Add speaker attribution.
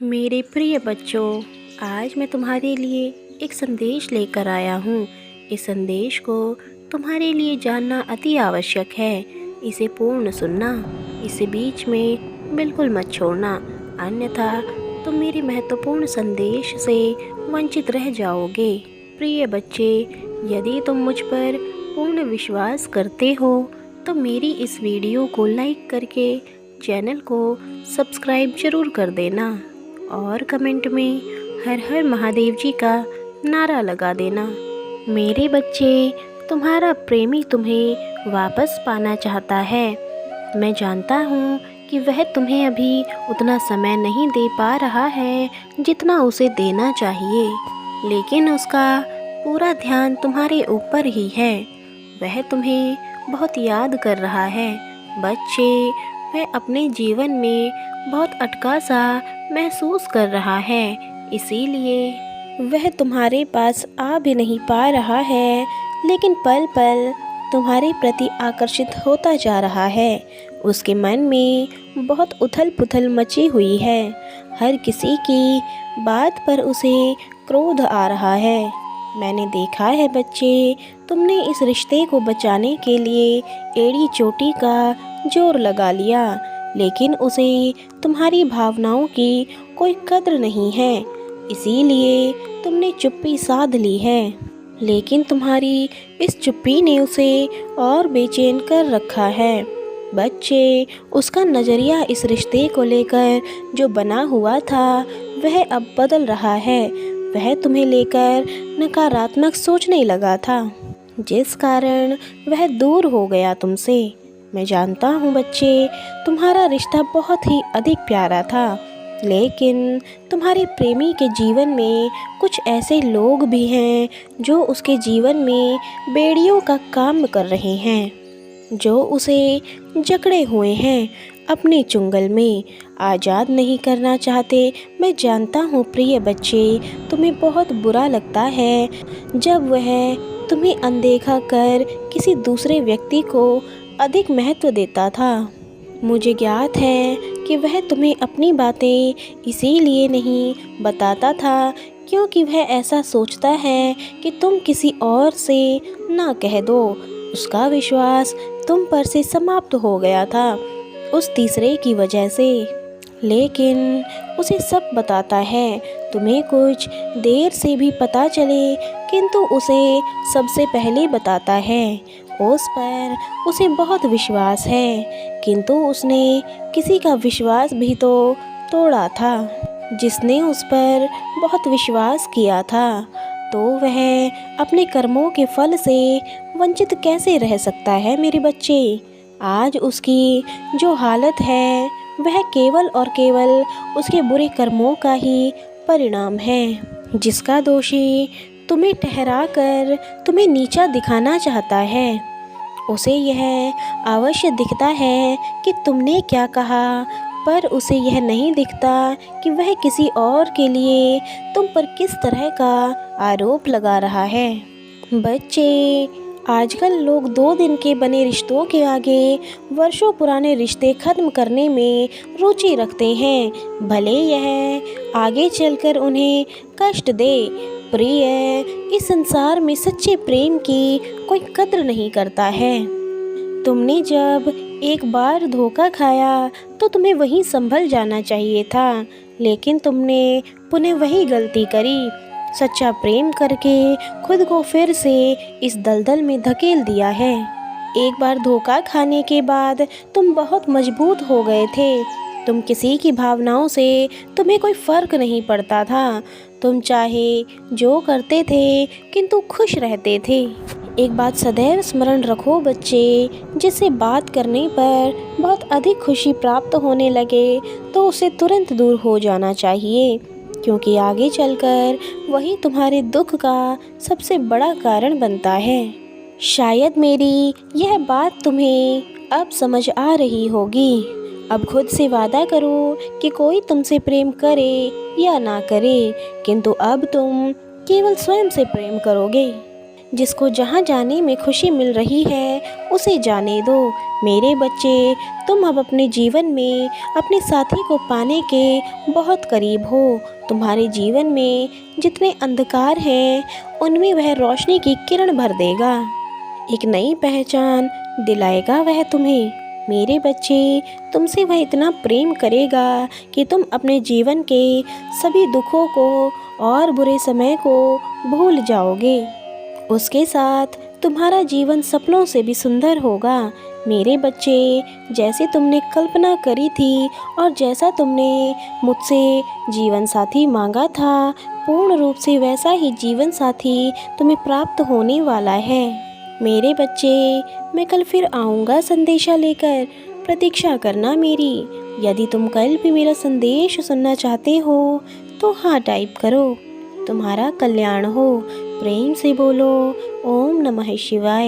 Speaker 1: मेरे प्रिय बच्चों, आज मैं तुम्हारे लिए एक संदेश लेकर आया हूँ। इस संदेश को तुम्हारे लिए जानना अति आवश्यक है। इसे पूर्ण सुनना, इसे बीच में बिल्कुल मत छोड़ना, अन्यथा तुम मेरे महत्वपूर्ण संदेश से वंचित रह जाओगे। प्रिय बच्चे, यदि तुम मुझ पर पूर्ण विश्वास करते हो तो मेरी इस वीडियो को लाइक करके चैनल को सब्सक्राइब जरूर कर देना और कमेंट में हर हर महादेव जी का नारा लगा देना। मेरे बच्चे, तुम्हारा प्रेमी तुम्हें वापस पाना चाहता है। मैं जानता हूँ कि वह तुम्हें अभी उतना समय नहीं दे पा रहा है जितना उसे देना चाहिए, लेकिन उसका पूरा ध्यान तुम्हारे ऊपर ही है। वह तुम्हें बहुत याद कर रहा है। बच्चे, वह अपने जीवन में बहुत अटका सा महसूस कर रहा है, इसीलिए वह तुम्हारे पास आ भी नहीं पा रहा है, लेकिन पल पल तुम्हारे प्रति आकर्षित होता जा रहा है। उसके मन में बहुत उथल पुथल मची हुई है। हर किसी की बात पर उसे क्रोध आ रहा है। मैंने देखा है बच्चे, तुमने इस रिश्ते को बचाने के लिए एड़ी चोटी का जोर लगा लिया, लेकिन उसे तुम्हारी भावनाओं की कोई कद्र नहीं है, इसीलिए तुमने चुप्पी साध ली है। लेकिन तुम्हारी इस चुप्पी ने उसे और बेचैन कर रखा है। बच्चे, उसका नज़रिया इस रिश्ते को लेकर जो बना हुआ था वह अब बदल रहा है। वह तुम्हें लेकर नकारात्मक सोचने लगा था, जिस कारण वह दूर हो गया तुमसे। मैं जानता हूँ बच्चे, तुम्हारा रिश्ता बहुत ही अधिक प्यारा था, लेकिन तुम्हारे प्रेमी के जीवन में कुछ ऐसे लोग भी हैं जो उसके जीवन में बेड़ियों का काम कर रहे हैं, जो उसे जकड़े हुए हैं, अपने चुंगल में आज़ाद नहीं करना चाहते। मैं जानता हूँ प्रिय बच्चे, तुम्हें बहुत बुरा लगता है जब वह तुम्हें अनदेखा कर किसी दूसरे व्यक्ति को अधिक महत्व देता था। मुझे ज्ञात है कि वह तुम्हें अपनी बातें इसीलिए नहीं बताता था क्योंकि वह ऐसा सोचता है कि तुम किसी और से ना कह दो। उसका विश्वास तुम पर से समाप्त हो गया था उस तीसरे की वजह से, लेकिन उसे सब बताता है। तुम्हें कुछ देर से भी पता चले, किंतु उसे सबसे पहले बताता है। उस पर उसे बहुत विश्वास है, किंतु उसने किसी का विश्वास भी तो तोड़ा था। जिसने उस पर बहुत विश्वास किया था, तो वह अपने कर्मों के फल से वंचित कैसे रह सकता है मेरे बच्चे। आज उसकी जो हालत है वह केवल और केवल उसके बुरे कर्मों का ही परिणाम है, जिसका दोषी तुम्हें ठहरा कर तुम्हें नीचा दिखाना चाहता है। उसे यह अवश्य दिखता है कि तुमने क्या कहा, पर उसे यह नहीं दिखता कि वह किसी और के लिए तुम पर किस तरह का आरोप लगा रहा है। बच्चे, आजकल लोग 2 दिन के बने रिश्तों के आगे वर्षों पुराने रिश्ते खत्म करने में रुचि रखते हैं, भले यह आगे चलकर उन्हें कष्ट दे। प्रिय, इस संसार में सच्चे प्रेम की कोई कद्र नहीं करता है। तुमने जब एक बार धोखा खाया तो तुम्हें वहीं संभल जाना चाहिए था, लेकिन तुमने पुनः वही गलती करी। सच्चा प्रेम करके खुद को फिर से इस दलदल में धकेल दिया है। एक बार धोखा खाने के बाद तुम बहुत मजबूत हो गए थे। तुम किसी की भावनाओं से तुम्हें कोई फर्क नहीं पड़ता था। तुम चाहे जो करते थे, किंतु खुश रहते थे। एक बात सदैव स्मरण रखो बच्चे, जिससे बात करने पर बहुत अधिक खुशी प्राप्त होने लगे तो उसे तुरंत दूर हो जाना चाहिए, क्योंकि आगे चलकर वही तुम्हारे दुख का सबसे बड़ा कारण बनता है। शायद मेरी यह बात तुम्हें अब समझ आ रही होगी। अब खुद से वादा करो कि कोई तुमसे प्रेम करे या ना करे, किंतु अब तुम केवल स्वयं से प्रेम करोगे। जिसको जहाँ जाने में खुशी मिल रही है उसे जाने दो। मेरे बच्चे, तुम अब अपने जीवन में अपने साथी को पाने के बहुत करीब हो। तुम्हारे जीवन में जितने अंधकार हैं उनमें वह रोशनी की किरण भर देगा। एक नई पहचान दिलाएगा वह तुम्हें। मेरे बच्चे, तुमसे वह इतना प्रेम करेगा कि तुम अपने जीवन के सभी दुखों को और बुरे समय को भूल जाओगे। उसके साथ तुम्हारा जीवन सपनों से भी सुंदर होगा। मेरे बच्चे, जैसे तुमने कल्पना करी थी और जैसा तुमने मुझसे जीवन साथी मांगा था, पूर्ण रूप से वैसा ही जीवन साथी तुम्हें प्राप्त होने वाला है। मेरे बच्चे, मैं कल फिर आऊँगा संदेशा लेकर, प्रतीक्षा करना मेरी। यदि तुम कल भी मेरा संदेश सुनना चाहते हो तो हाँ टाइप करो। तुम्हारा कल्याण हो। प्रेम से बोलो ओम नमः शिवाय।